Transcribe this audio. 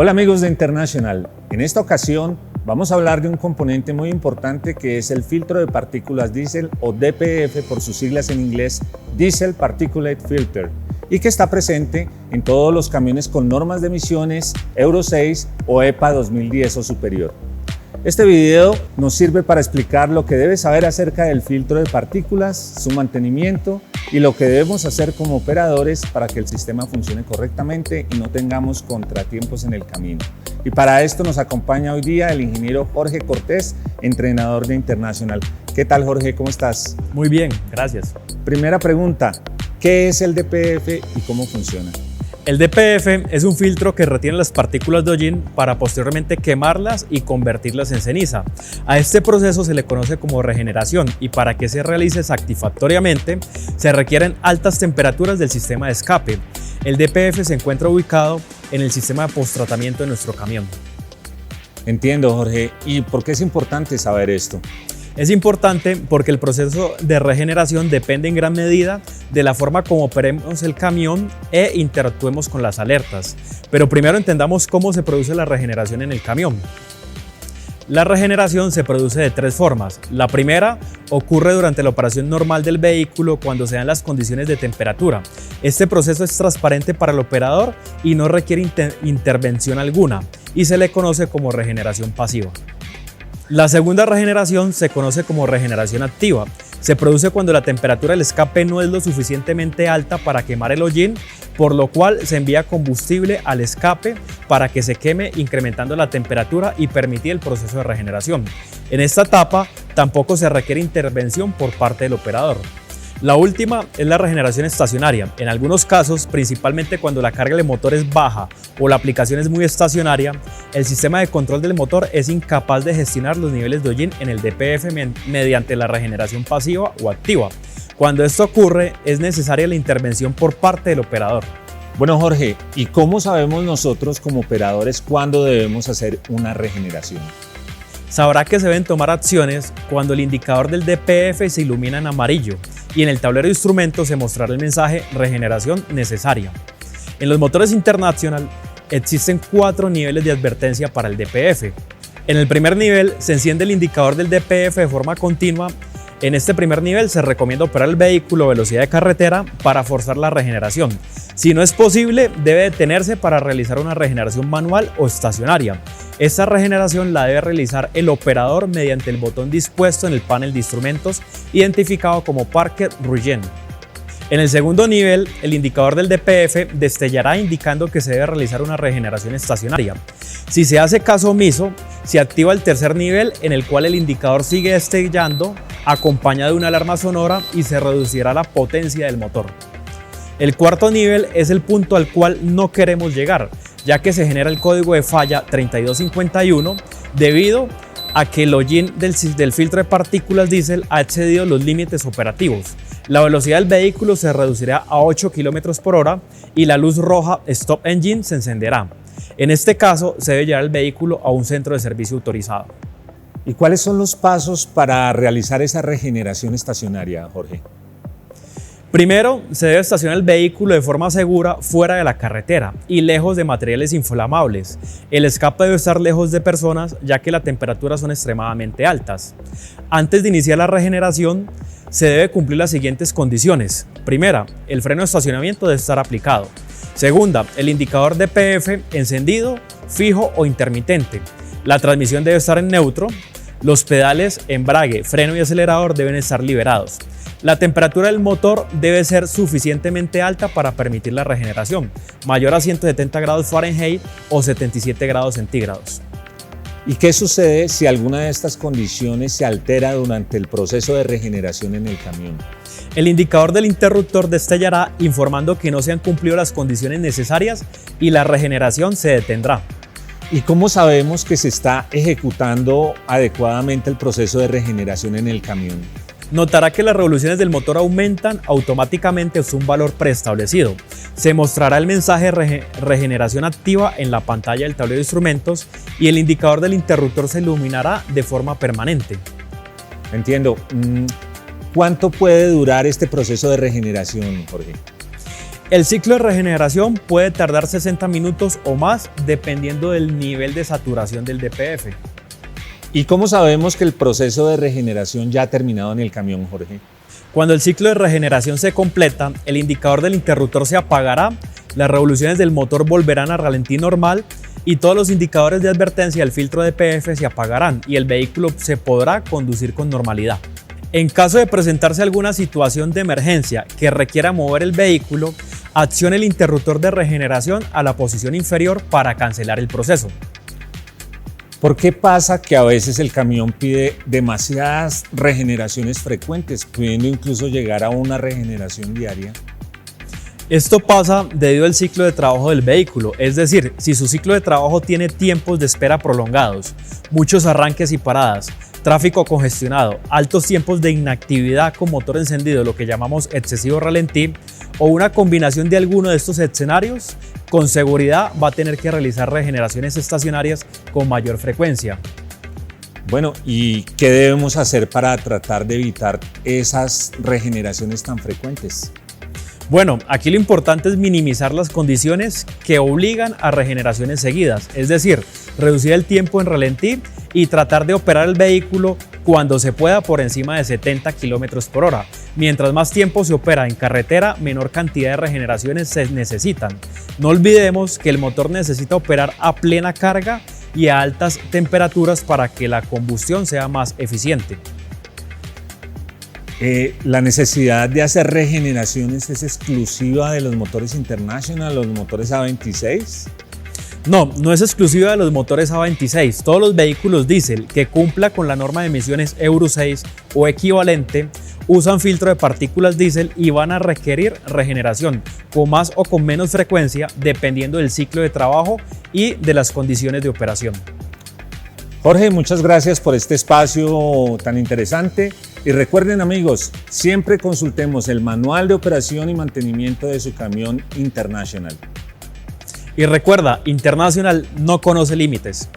Hola amigos de International, en esta ocasión vamos a hablar de un componente muy importante que es el filtro de partículas diésel o DPF por sus siglas en inglés, Diesel Particulate Filter, y que está presente en todos los camiones con normas de emisiones Euro 6 o EPA 2010 o superior. Este video nos sirve para explicar lo que debes saber acerca del filtro de partículas, su mantenimiento y lo que debemos hacer como operadores para que el sistema funcione correctamente y no tengamos contratiempos en el camino. Y para esto nos acompaña hoy día el ingeniero Jorge Cortés, entrenador de International. ¿Qué tal, Jorge? ¿Cómo estás? Muy bien, gracias. Primera pregunta, ¿qué es el DPF y cómo funciona? El DPF es un filtro que retiene las partículas de hollín para posteriormente quemarlas y convertirlas en ceniza. A este proceso se le conoce como regeneración y para que se realice satisfactoriamente se requieren altas temperaturas del sistema de escape. El DPF se encuentra ubicado en el sistema de posttratamiento de nuestro camión. Entiendo, Jorge. ¿Y por qué es importante saber esto? Es importante porque el proceso de regeneración depende en gran medida de la forma como operemos el camión e interactuemos con las alertas. Pero primero entendamos cómo se produce la regeneración en el camión. La regeneración se produce de tres formas. La primera ocurre durante la operación normal del vehículo cuando se dan las condiciones de temperatura. Este proceso es transparente para el operador y no requiere intervención alguna y se le conoce como regeneración pasiva. La segunda regeneración se conoce como regeneración activa. Se produce cuando la temperatura del escape no es lo suficientemente alta para quemar el hollín, por lo cual se envía combustible al escape para que se queme, incrementando la temperatura y permitir el proceso de regeneración. En esta etapa tampoco se requiere intervención por parte del operador. La última es la regeneración estacionaria. En algunos casos, principalmente cuando la carga del motor es baja o la aplicación es muy estacionaria, el sistema de control del motor es incapaz de gestionar los niveles de hollín en el DPF mediante la regeneración pasiva o activa. Cuando esto ocurre, es necesaria la intervención por parte del operador. Bueno, Jorge, ¿y cómo sabemos nosotros como operadores cuándo debemos hacer una regeneración? Sabrá que se deben tomar acciones cuando el indicador del DPF se ilumina en amarillo y en el tablero de instrumentos se mostrará el mensaje regeneración necesaria. En los motores International existen 4 niveles de advertencia para el DPF. En el primer nivel se enciende el indicador del DPF de forma continua. En este primer nivel se recomienda operar el vehículo a velocidad de carretera para forzar la regeneración. Si no es posible, debe detenerse para realizar una regeneración manual o estacionaria. Esta regeneración la debe realizar el operador mediante el botón dispuesto en el panel de instrumentos identificado como Parker Regen. En el segundo nivel, el indicador del DPF destellará indicando que se debe realizar una regeneración estacionaria. Si se hace caso omiso, se activa el tercer nivel en el cual el indicador sigue destellando acompañado de una alarma sonora y se reducirá la potencia del motor. El cuarto nivel es el punto al cual no queremos llegar, ya que se genera el código de falla 3251 debido a que el hollín del filtro de partículas diésel ha excedido los límites operativos. La velocidad del vehículo se reducirá a 8 km por hora y la luz roja Stop Engine se encenderá. En este caso, se debe llevar el vehículo a un centro de servicio autorizado. ¿Y cuáles son los pasos para realizar esa regeneración estacionaria, Jorge? Primero, se debe estacionar el vehículo de forma segura fuera de la carretera y lejos de materiales inflamables. El escape debe estar lejos de personas, ya que las temperaturas son extremadamente altas. Antes de iniciar la regeneración, se debe cumplir las siguientes condiciones. Primera, el freno de estacionamiento debe estar aplicado. Segunda, el indicador DPF encendido, fijo o intermitente. La transmisión debe estar en neutro. Los pedales, embrague, freno y acelerador deben estar liberados. La temperatura del motor debe ser suficientemente alta para permitir la regeneración, mayor a 170 grados Fahrenheit o 77 grados centígrados. ¿Y qué sucede si alguna de estas condiciones se altera durante el proceso de regeneración en el camión? El indicador del interruptor destellará informando que no se han cumplido las condiciones necesarias y la regeneración se detendrá. ¿Y cómo sabemos que se está ejecutando adecuadamente el proceso de regeneración en el camión? Notará que las revoluciones del motor aumentan automáticamente hasta un valor preestablecido. Se mostrará el mensaje regeneración activa en la pantalla del tablero de instrumentos y el indicador del interruptor se iluminará de forma permanente. Entiendo. ¿Cuánto puede durar este proceso de regeneración, Jorge? El ciclo de regeneración puede tardar 60 minutos o más dependiendo del nivel de saturación del DPF. ¿Y cómo sabemos que el proceso de regeneración ya ha terminado en el camión, Jorge? Cuando el ciclo de regeneración se completa, el indicador del interruptor se apagará, las revoluciones del motor volverán a ralentí normal y todos los indicadores de advertencia del filtro DPF se apagarán y el vehículo se podrá conducir con normalidad. En caso de presentarse alguna situación de emergencia que requiera mover el vehículo, accione el interruptor de regeneración a la posición inferior para cancelar el proceso. ¿Por qué pasa que a veces el camión pide demasiadas regeneraciones frecuentes, pudiendo incluso llegar a una regeneración diaria? Esto pasa debido al ciclo de trabajo del vehículo, es decir, si su ciclo de trabajo tiene tiempos de espera prolongados, muchos arranques y paradas, tráfico congestionado, altos tiempos de inactividad con motor encendido, lo que llamamos excesivo ralentí, o una combinación de alguno de estos escenarios, con seguridad va a tener que realizar regeneraciones estacionarias con mayor frecuencia. Bueno, ¿y qué debemos hacer para tratar de evitar esas regeneraciones tan frecuentes? Bueno, aquí lo importante es minimizar las condiciones que obligan a regeneraciones seguidas, es decir, reducir el tiempo en ralentí y tratar de operar el vehículo cuando se pueda por encima de 70 km por hora. Mientras más tiempo se opera en carretera, menor cantidad de regeneraciones se necesitan. No olvidemos que el motor necesita operar a plena carga y a altas temperaturas para que la combustión sea más eficiente. ¿La necesidad de hacer regeneraciones es exclusiva de los motores International, los motores A26? No, no es exclusiva de los motores A26. Todos los vehículos diésel que cumpla con la norma de emisiones Euro 6 o equivalente usan filtro de partículas diésel y van a requerir regeneración con más o con menos frecuencia dependiendo del ciclo de trabajo y de las condiciones de operación. Jorge, muchas gracias por este espacio tan interesante y recuerden amigos, siempre consultemos el manual de operación y mantenimiento de su camión International. Y recuerda, International no conoce límites.